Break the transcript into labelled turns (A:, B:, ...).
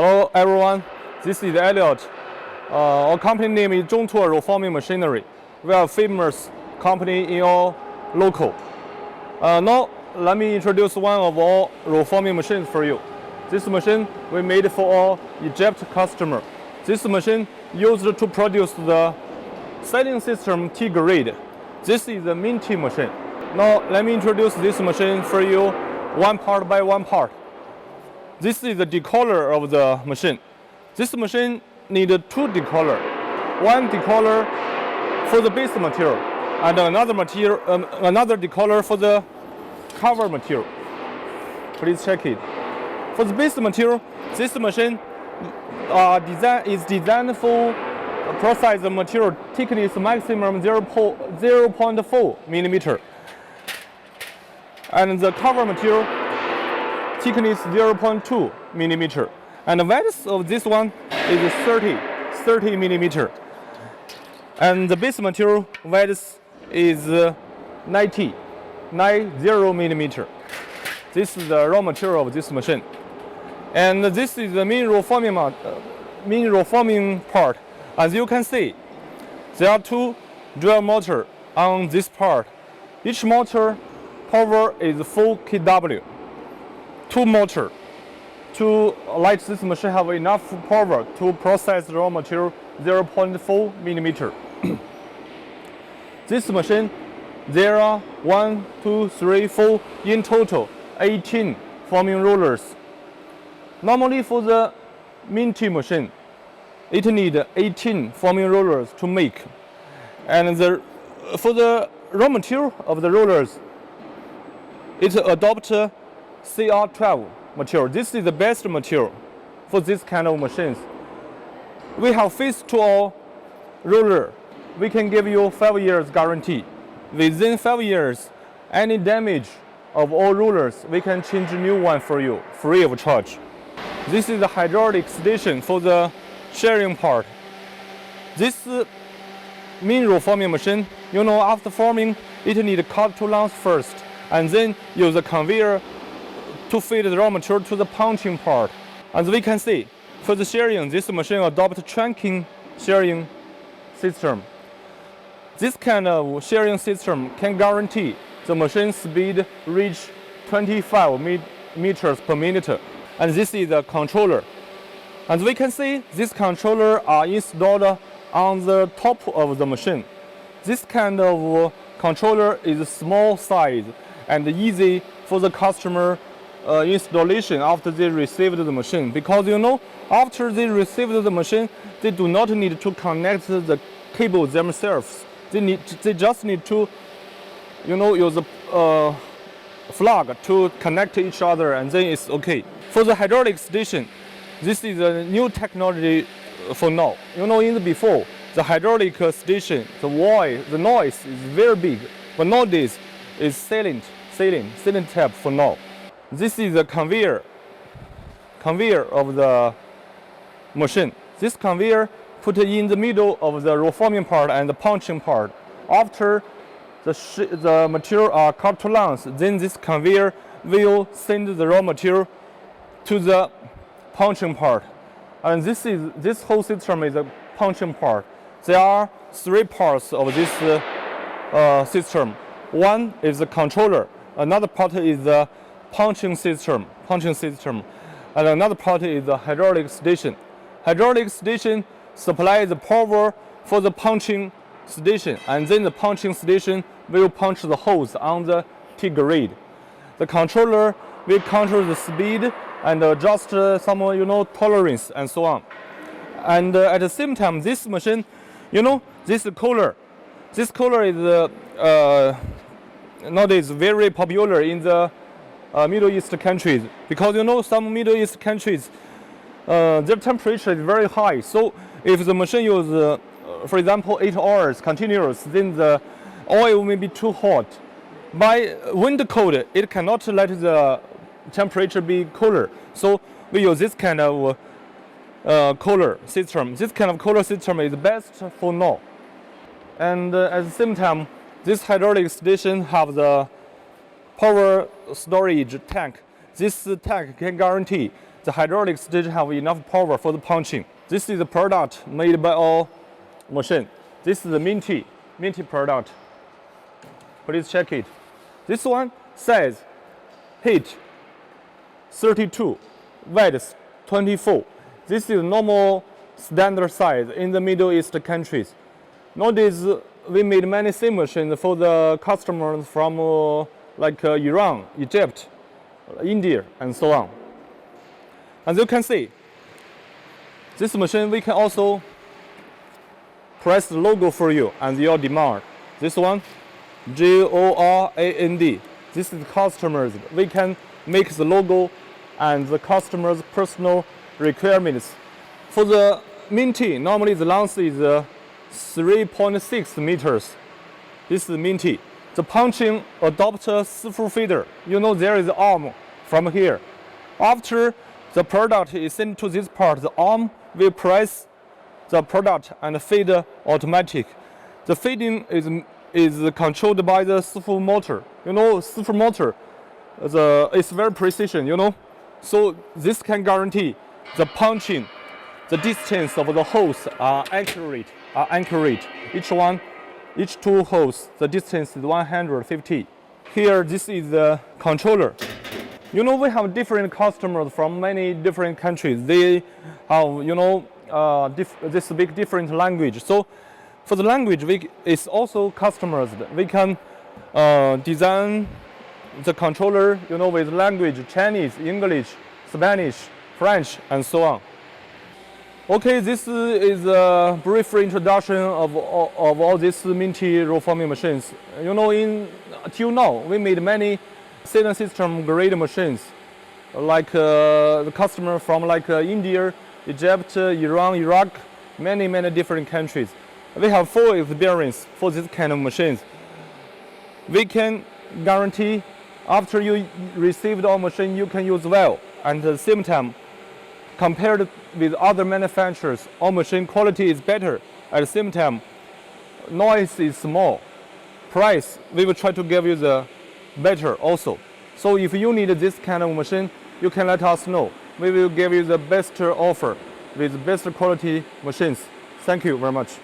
A: Hello everyone, this is Elliot. Our company name is Zhongtuo Roll Forming Machinery. We are a famous company in our local. Now let me introduce one of our roll forming machines for you. This machine we made for our Egypt customer. This machine used to produce the sealing system T grade. This is the minty machine. Now let me introduce this machine for you one part by one part. This is the decoller of the machine. This machine needs two decoller. One decoller for the base material and another decoller for the cover material. Please check it. For the base material, this machine is designed for process the material thickness maximum 0.4 millimeter. And the cover material thickness 0.2 millimeter, and the width of this one is 30 millimeter, and the base material width is 90 millimeter. This is the raw material of this machine, and this is the main roll forming part. As you can see, there are two dual motor on this part. Each motor power is 4 kW. Two motor to let this machine have enough power to process the raw material 0.4 millimeter. This machine, there are 1, 2, 3, 4 in total 18 forming rollers. Normally for the minty machine, it needs 18 forming rollers to make, and for the raw material of the rollers, it adopts CR12 material. This is the best material for this kind of machines. We have fixed to our roller. We can give you 5 years guarantee. Within 5 years, any damage of all rollers, we can change a new one for you, free of charge. This is the hydraulic station for the shearing part. This main roll forming machine, after forming, it needs cut to length first, and then use a conveyor to feed the raw material to the punching part. As we can see, for the shearing, this machine adopts tracking shearing system. This kind of shearing system can guarantee the machine speed reach 25 meters per minute. And this is the controller. As we can see, this controller are installed on the top of the machine. This kind of controller is small size and easy for the customer installation after they received the machine, because after they received the machine, they do not need to connect the cable themselves. They just need to use a plug to connect each other, and then it's okay. For the hydraulic station, this is a new technology for now. In the before, the hydraulic station, the noise is very big, but nowadays it's silent type for now. This is the conveyor of the machine. This conveyor put in the middle of the roll forming part and the punching part. After the material are cut to length, then this conveyor will send the raw material to the punching part. And this whole system is the punching part. There are 3 parts of this system. One is the controller. Another part is the punching system, and another part is the hydraulic station. Hydraulic station supplies the power for the punching station, and then the punching station will punch the holes on the T grade. The controller will control the speed and adjust some tolerance and so on. And at the same time, this machine, this cooler is nowadays very popular in the Middle East countries, because some Middle East countries, their temperature is very high. So if the machine uses, for example, 8 hours continuous, then the oil may be too hot. By wind cold, it cannot let the temperature be cooler. So we use this kind of cooler system. This kind of cooler system is best for now. And at the same time, this hydraulic station have the power storage tank. This tank can guarantee the hydraulic stage have enough power for the punching. This is the product made by our machine. This is the Minty product. Please check it. This one says height 32, width 24. This is normal standard size in the Middle East countries. Nowadays, we made many same machines for the customers from Iran, Egypt, India, and so on. As you can see, this machine we can also press the logo for you and your demand. This one, GORAND. This is customers. We can make the logo and the customer's personal requirements. For the Minty, normally the length is 3.6 meters. This is Minty. The punching adopts a full feeder. You know there is an arm from here. After the product is sent to this part, the arm will press the product and feed automatic. The feeding is controlled by the full motor. You know, full motor, it's very precision. You know, so this can guarantee the punching, the distance of the holes are accurate. Each two holes, the distance is 150. Here, this is the controller. You know, we have different customers from many different countries. They have, you know, they speak different language. So, for the language, it's also customers. We can design the controller, you know, with language Chinese, English, Spanish, French, and so on. Okay, this is a brief introduction of all these Minty roll forming machines. You know, till now, we made many cylinder system grade machines, like the customer from India, Egypt, Iran, Iraq, many different countries. We have full experience for this kind of machines. We can guarantee after you received our machine, you can use well, and at the same time, compared with other manufacturers, our machine quality is better. At the same time, noise is small. Price, we will try to give you the better also. So if you need this kind of machine, you can let us know. We will give you the best offer with best quality machines. Thank you very much.